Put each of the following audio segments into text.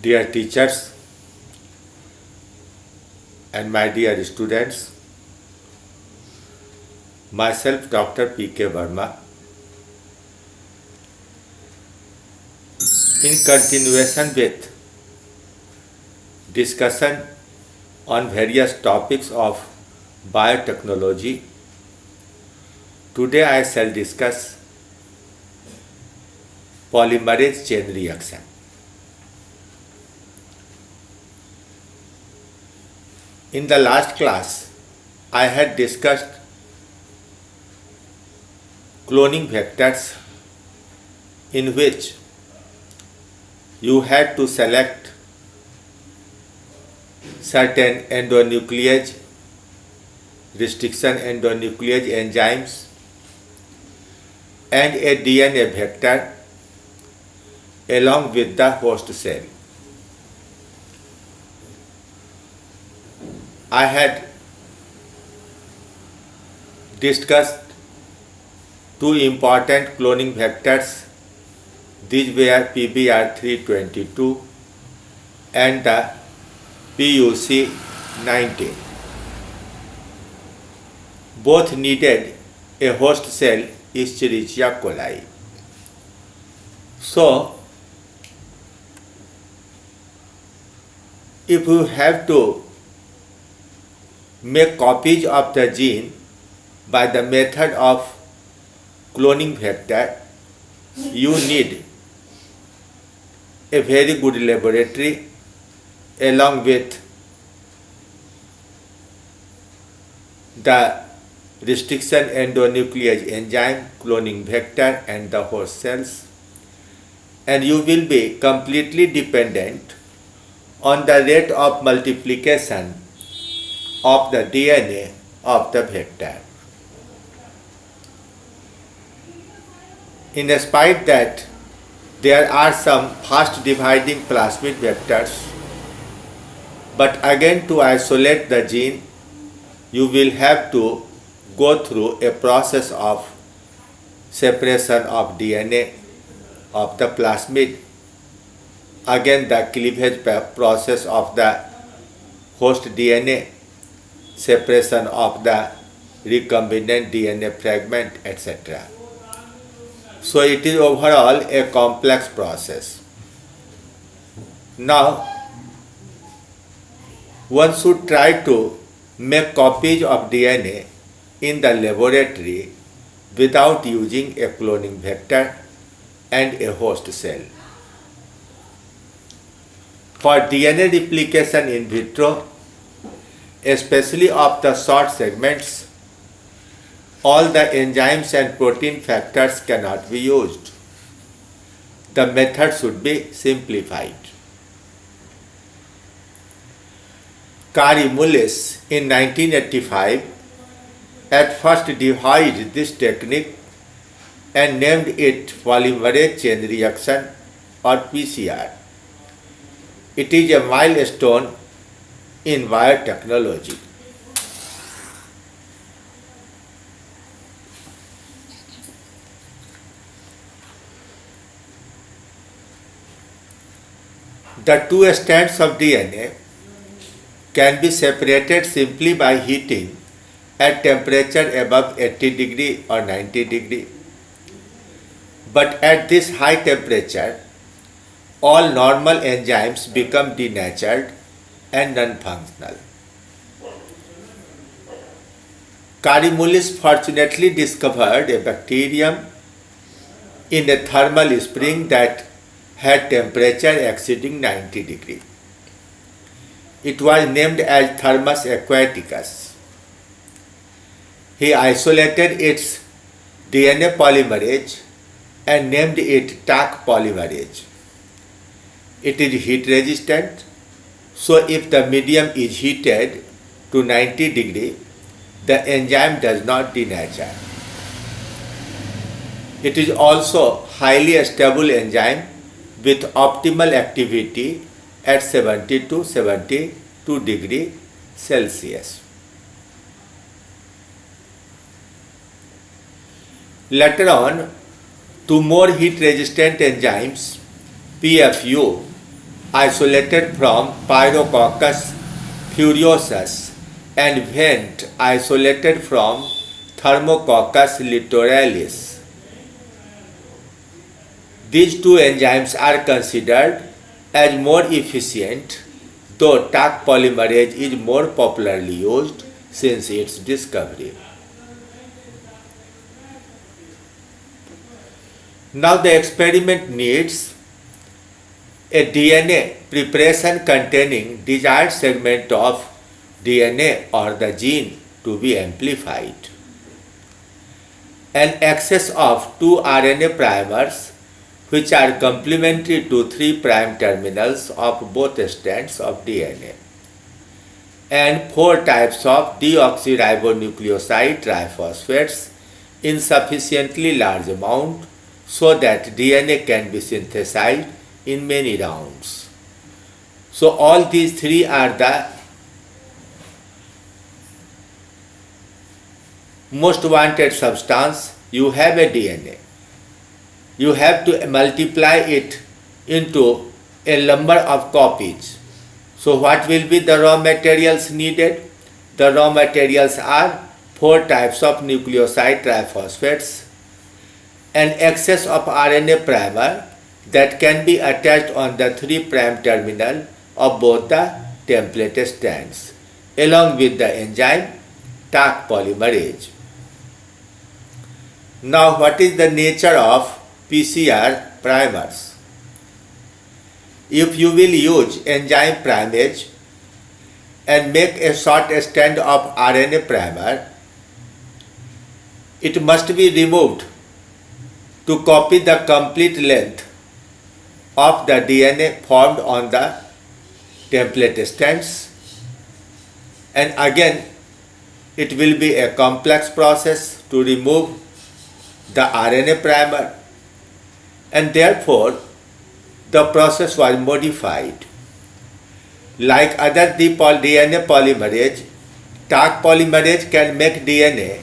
Dear teachers and my dear students, myself Dr. P.K. Verma, in continuation with discussion on various topics of biotechnology, today I shall discuss polymerase chain reaction. In the last class, I had discussed cloning vectors in which you had to select certain endonuclease, restriction endonuclease enzymes and a DNA vector along with the host cell. I had discussed two important cloning vectors. These were PBR322 and the PUC19. Both needed a host cell, Escherichia coli. So, if you have to make copies of the gene by the method of cloning vector, you need a very good laboratory along with the restriction endonuclease enzyme, cloning vector and the host cells, and you will be completely dependent on the rate of multiplication of the DNA of the vector. In spite that there are some fast dividing plasmid vectors, but again to isolate the gene, you will have to go through a process of separation of DNA of the plasmid, again the cleavage process of the host DNA, separation of the recombinant DNA fragment, etc. So it is overall a complex process. Now, one should try to make copies of DNA in the laboratory without using a cloning vector and a host cell. For DNA replication in vitro, especially of the short segments, all the enzymes and protein factors cannot be used. The method should be simplified. Kary Mullis in 1985 at first devised this technique and named it polymerase chain reaction or PCR. It is a milestone in biotechnology. The two strands of DNA can be separated simply by heating at temperature above 80 degree or 90 degree. But at this high temperature, all normal enzymes become denatured and non-functional. Kary Mullis fortunately discovered a bacterium in a thermal spring that had temperature exceeding 90 degree. It was named as Thermus aquaticus. He isolated its DNA polymerase and named it Taq polymerase. It is heat resistant, so if the medium is heated to 90 degree, the enzyme does not denature. It is also highly stable enzyme with optimal activity at 70 to 72 degree Celsius. Later on, two more heat resistant enzymes, PFU isolated from Pyrococcus furiosus and vent isolated from Thermococcus litoralis. These two enzymes are considered as more efficient, though Taq polymerase is more popularly used since its discovery. Now the experiment needs a DNA preparation containing desired segment of DNA or the gene to be amplified. An excess of 2 RNA primers which are complementary to 3' terminals of both strands of DNA, and 4 types of deoxyribonucleoside triphosphates in sufficiently large amount so that DNA can be synthesized in many rounds. So all these three are the most wanted substance. You have a DNA. You have to multiply it into a number of copies. So what will be the raw materials needed? The raw materials are 4 types of nucleoside triphosphates, an excess of RNA primer that can be attached on the 3' terminal of both the template strands, along with the enzyme Taq polymerase. Now what is the nature of PCR primers? If you will use enzyme primase and make a short strand of RNA primer, it must be removed to copy the complete length of the DNA formed on the template strands, and again it will be a complex process to remove the RNA primer, and therefore the process was modified. Like other DNA polymerase, Taq polymerase can make DNA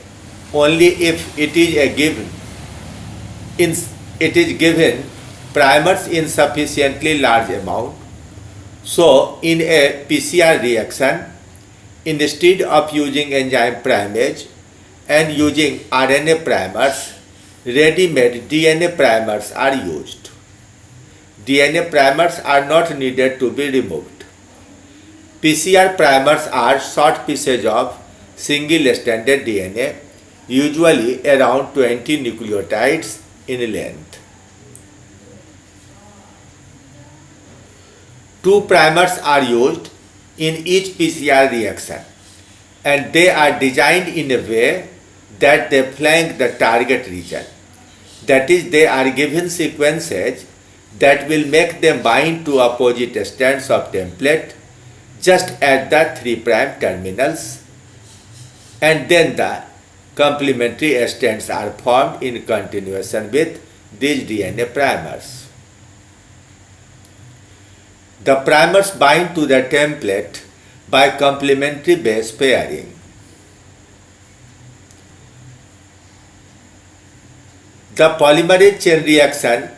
only if it is given primers in sufficiently large amount. So in a PCR reaction, instead of using enzyme primase and using RNA primers, ready-made DNA primers are used. DNA primers are not needed to be removed. PCR primers are short pieces of single-stranded DNA, usually around 20 nucleotides in length. 2 primers are used in each PCR reaction, and they are designed in a way that they flank the target region. That is, they are given sequences that will make them bind to opposite strands of template just at the 3' terminals, and then the complementary strands are formed in continuation with these DNA primers. The primers bind to the template by complementary base pairing. The polymerase chain reaction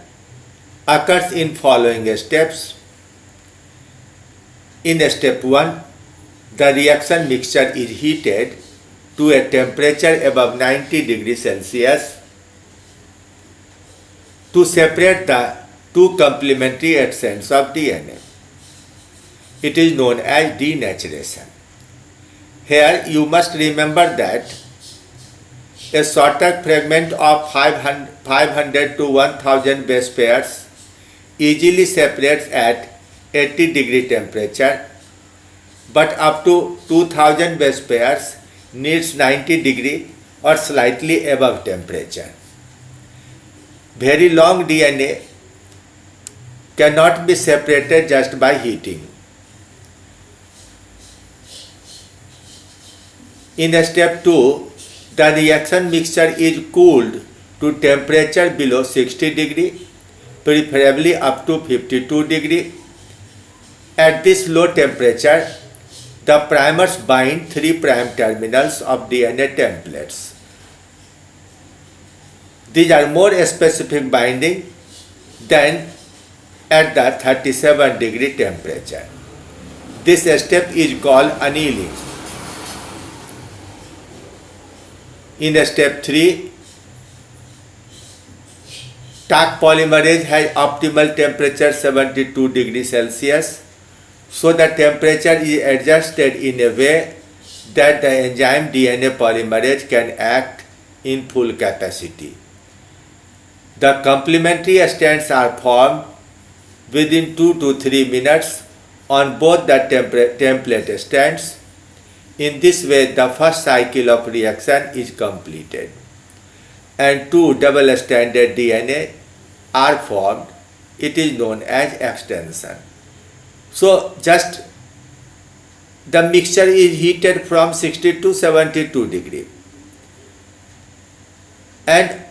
occurs in following steps. In step 1, the reaction mixture is heated to a temperature above 90 degrees Celsius to separate the 2 complementary strands of DNA. It is known as denaturation. Here you must remember that a shorter fragment of 500 to 1000 base pairs easily separates at 80 degree temperature, but up to 2000 base pairs needs 90 degree or slightly above temperature. Very long DNA cannot be separated just by heating. In step 2, the reaction mixture is cooled to temperature below 60 degree, preferably up to 52 degree. At this low temperature, the primers bind 3' terminals of DNA templates. These are more specific binding than at the 37-degree temperature. This step is called annealing. In step 3, Taq polymerase has optimal temperature 72 degrees Celsius, so the temperature is adjusted in a way that the enzyme DNA polymerase can act in full capacity. The complementary strands are formed within 2 to 3 minutes on both the template strands. In this way, the first cycle of reaction is completed and 2 double-stranded DNA are formed. It is known as extension. So just the mixture is heated from 60 to 72 degree, and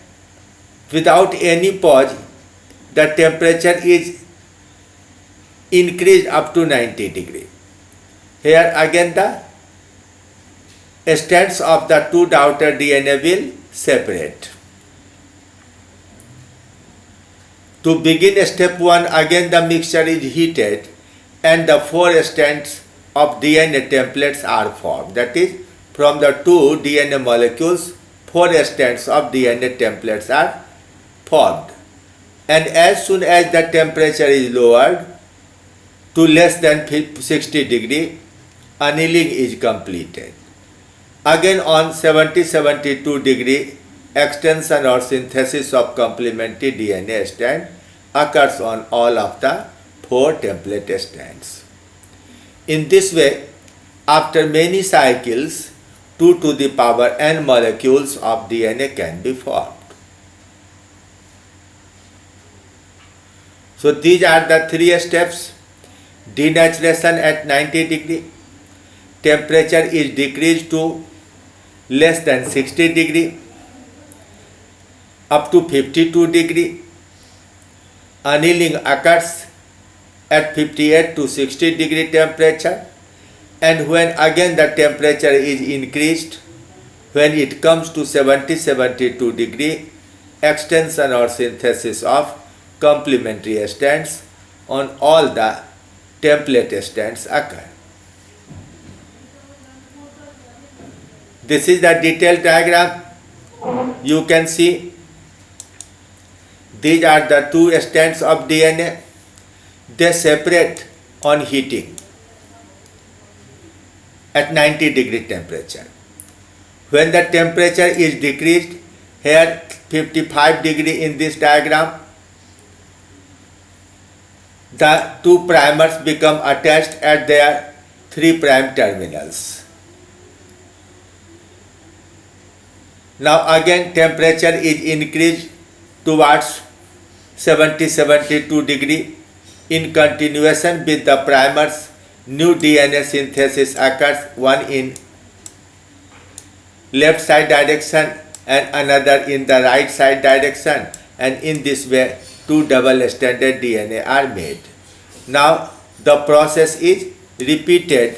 without any pause the temperature is increased up to 90 degree. Here again the strands of the 2 daughter DNA will separate. To begin step 1, again the mixture is heated and the 4 strands of DNA templates are formed. That is, from the 2 DNA molecules, 4 strands of DNA templates are formed. And as soon as the temperature is lowered to less than 60 degree, annealing is completed. Again on 70-72 degree, extension or synthesis of complementary DNA strand occurs on all of the 4 template strands. In this way, after many cycles, 2 to the power n molecules of DNA can be formed. So these are the 3 steps. Denaturation at 90 degree, temperature is decreased to less than 60 degree, up to 52 degree. Annealing occurs at 58 to 60 degree temperature, and when again the temperature is increased, when it comes to 70-72 degree, extension or synthesis of complementary strands on all the template strands occur. This is the detailed diagram. You can see these are the 2 strands of DNA. They separate on heating at 90 degree temperature. When the temperature is decreased, here 55 degree in this diagram, the 2 primers become attached at their 3' terminals. Now again temperature is increased towards 70-72 degree. In continuation with the primers, new DNA synthesis occurs, one in left side direction and another in the right side direction, and in this way 2 double-stranded DNA are made. Now the process is repeated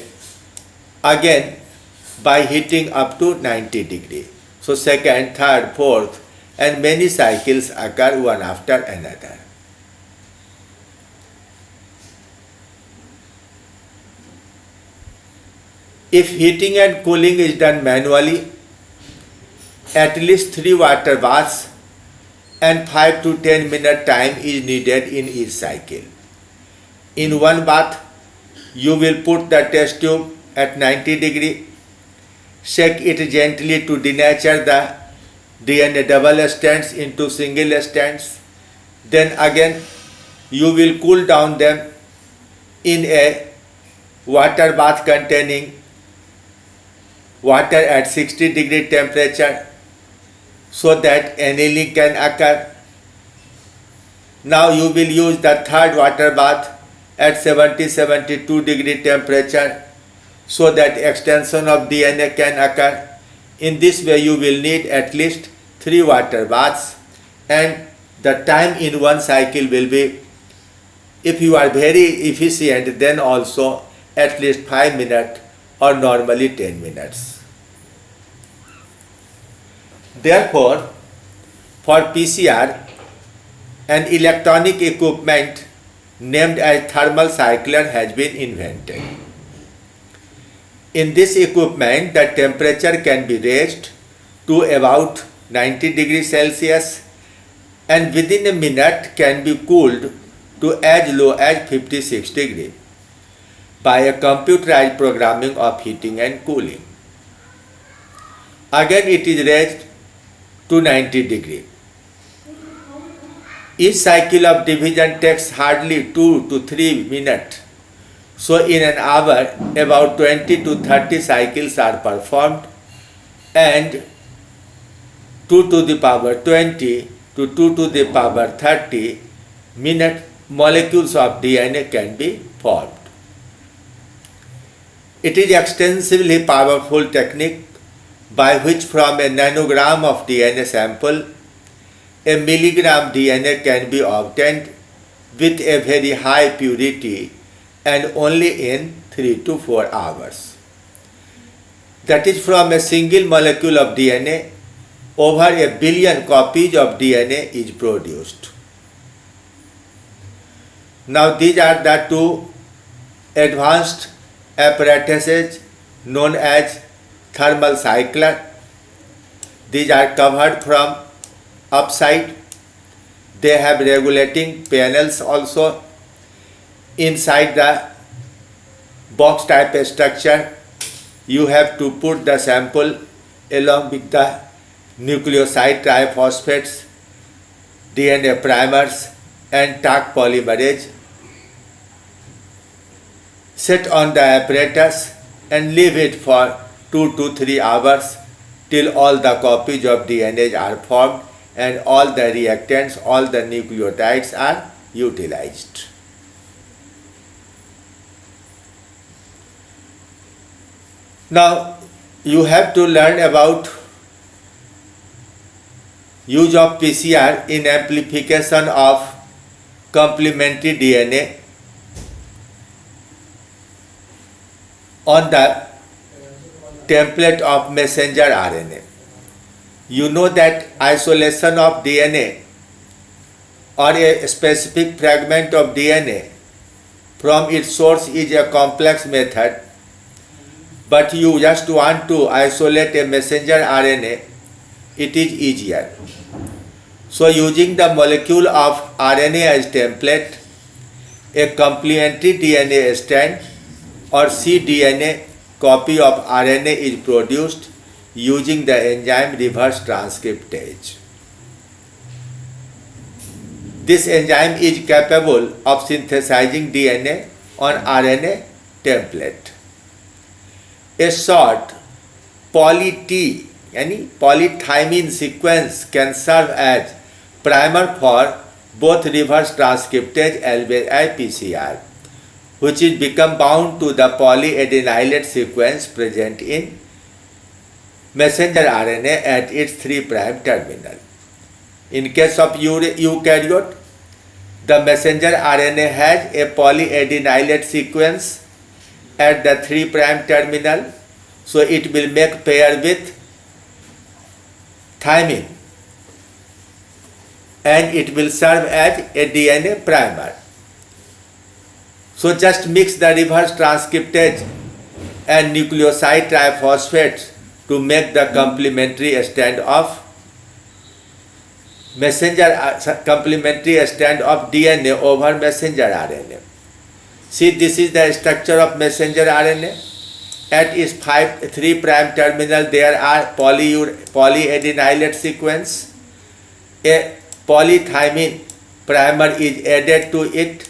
again by heating up to 90 degree. So second, third, fourth, and many cycles occur one after another. If heating and cooling is done manually, at least 3 water baths and 5 to 10 minute time is needed in each cycle. In one bath, you will put the test tube at 90 degree, shake it gently to denature the DNA double strands into single strands. Then again, you will cool down them in a water bath containing water at 60 degree temperature so that annealing can occur. Now you will use the third water bath at 70-72 degree temperature so that extension of DNA can occur. In this way you will need at least 3 water baths, and the time in one cycle will be, if you are very efficient, then also at least 5 minutes or normally 10 minutes. Therefore, for PCR, an electronic equipment named as thermal cyclone has been invented. In this equipment, the temperature can be raised to about 90 degrees Celsius and within a minute can be cooled to as low as 56 degrees by a computerized programming of heating and cooling. Again it is raised to 90 degrees. Each cycle of division takes hardly 2 to 3 minutes. So in an hour about 20 to 30 cycles are performed and 2 to the power 20 to 2 to the power 30 minute molecules of DNA can be formed. It is extensively powerful technique by which from a nanogram of DNA sample, a milligram DNA can be obtained with a very high purity and only in 3 to 4 hours. That is, from a single molecule of DNA, over a billion copies of DNA is produced. Now these are the two advanced apparatuses known as thermal cycler. These are covered from upside. They have regulating panels also. Inside the box type structure, you have to put the sample along with the nucleoside triphosphates, DNA primers and Taq polymerase. Set on the apparatus and leave it for 2 to 3 hours till all the copies of DNA are formed and all the reactants, all the nucleotides are utilized. Now you have to learn about use of PCR in amplification of complementary DNA on the template of messenger RNA. You know that isolation of DNA or a specific fragment of DNA from its source is a complex method, but you just want to isolate a messenger RNA, it is easier. So using the molecule of RNA as template, a complementary DNA strand or cDNA copy of RNA is produced using the enzyme reverse transcriptase. This enzyme is capable of synthesizing DNA on RNA template. A short poly-T यानी polythymine sequence can serve as primer for both reverse transcriptase as well as PCR, which is become bound to the polyadenylate sequence present in messenger RNA at its 3' terminal. In case of eukaryote, the messenger RNA has a polyadenylate sequence at the 3' terminal, so it will make pair with thymine and it will serve as a DNA primer. So just mix the reverse transcriptase and nucleoside triphosphates to make the complementary strand of DNA over messenger RNA. See, this is the structure of messenger RNA. At its 3' terminal there are polyadenylate sequence. A polythymine primer is added to it,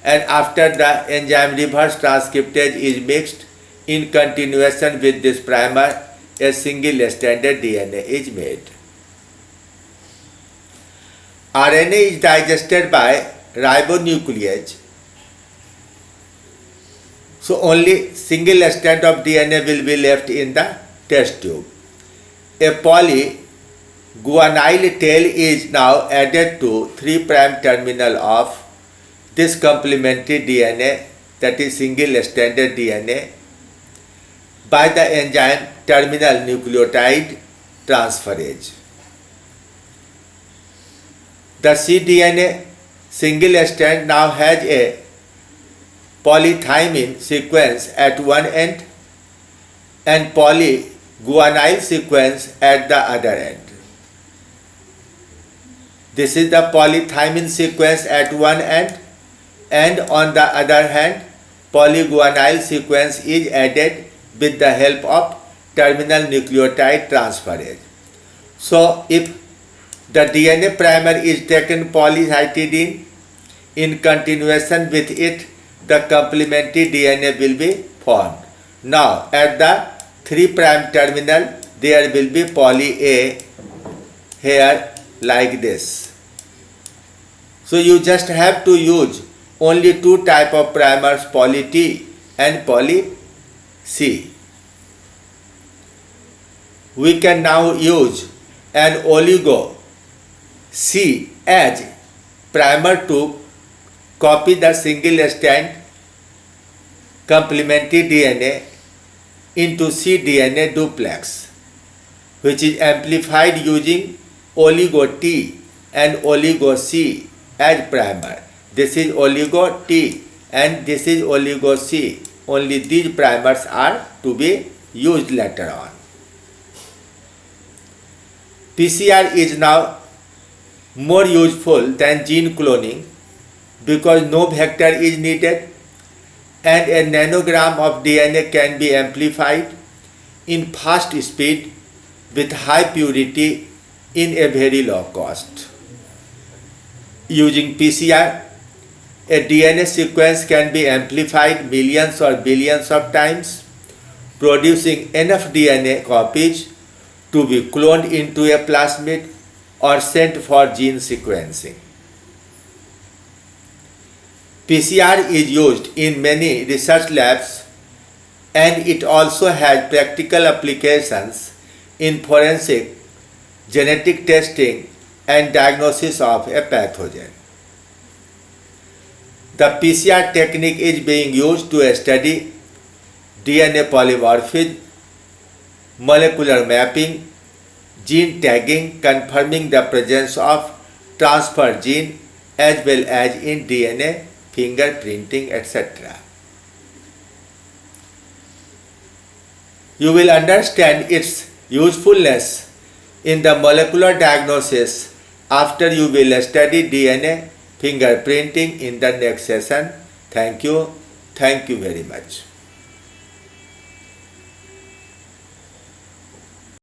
and after the enzyme reverse transcriptase is mixed in continuation with this primer, a single stranded DNA is made. RNA is digested by ribonuclease. So only single strand of DNA will be left in the test tube. A polyguanyl tail is now added to 3' terminal of this complementary DNA, that is single stranded DNA, by the enzyme terminal nucleotide transferase. The cDNA single strand now has a polythymine sequence at one end and polyguanyl sequence at the other end. This is the polythymine sequence at one end, and on the other hand, polyguanyl sequence is added with the help of terminal nucleotide transferase. So, if the DNA primer is taken polyhydridine, in continuation with it, the complementary DNA will be formed. Now, at the 3' terminal, there will be poly A here like this. So, you just have to use only two type of primers, poly T and poly C. We can now use an oligo C as primer to copy the single strand complementary DNA into cDNA duplex, which is amplified using oligo T and oligo C as primer. This is oligo T and this is oligo C. Only these primers are to be used later on. PCR is now more useful than gene cloning because no vector is needed and a nanogram of DNA can be amplified in fast speed with high purity in a very low cost. Using PCR, a DNA sequence can be amplified millions or billions of times, producing enough DNA copies to be cloned into a plasmid or sent for gene sequencing. PCR is used in many research labs and it also has practical applications in forensic, genetic testing and diagnosis of a pathogen. The PCR technique is being used to study DNA polymorphism, molecular mapping, gene tagging, confirming the presence of transfer gene as well as in DNA, fingerprinting, etc. You will understand its usefulness in the molecular diagnosis after you will study DNA fingerprinting in the next session. Thank you. Thank you very much.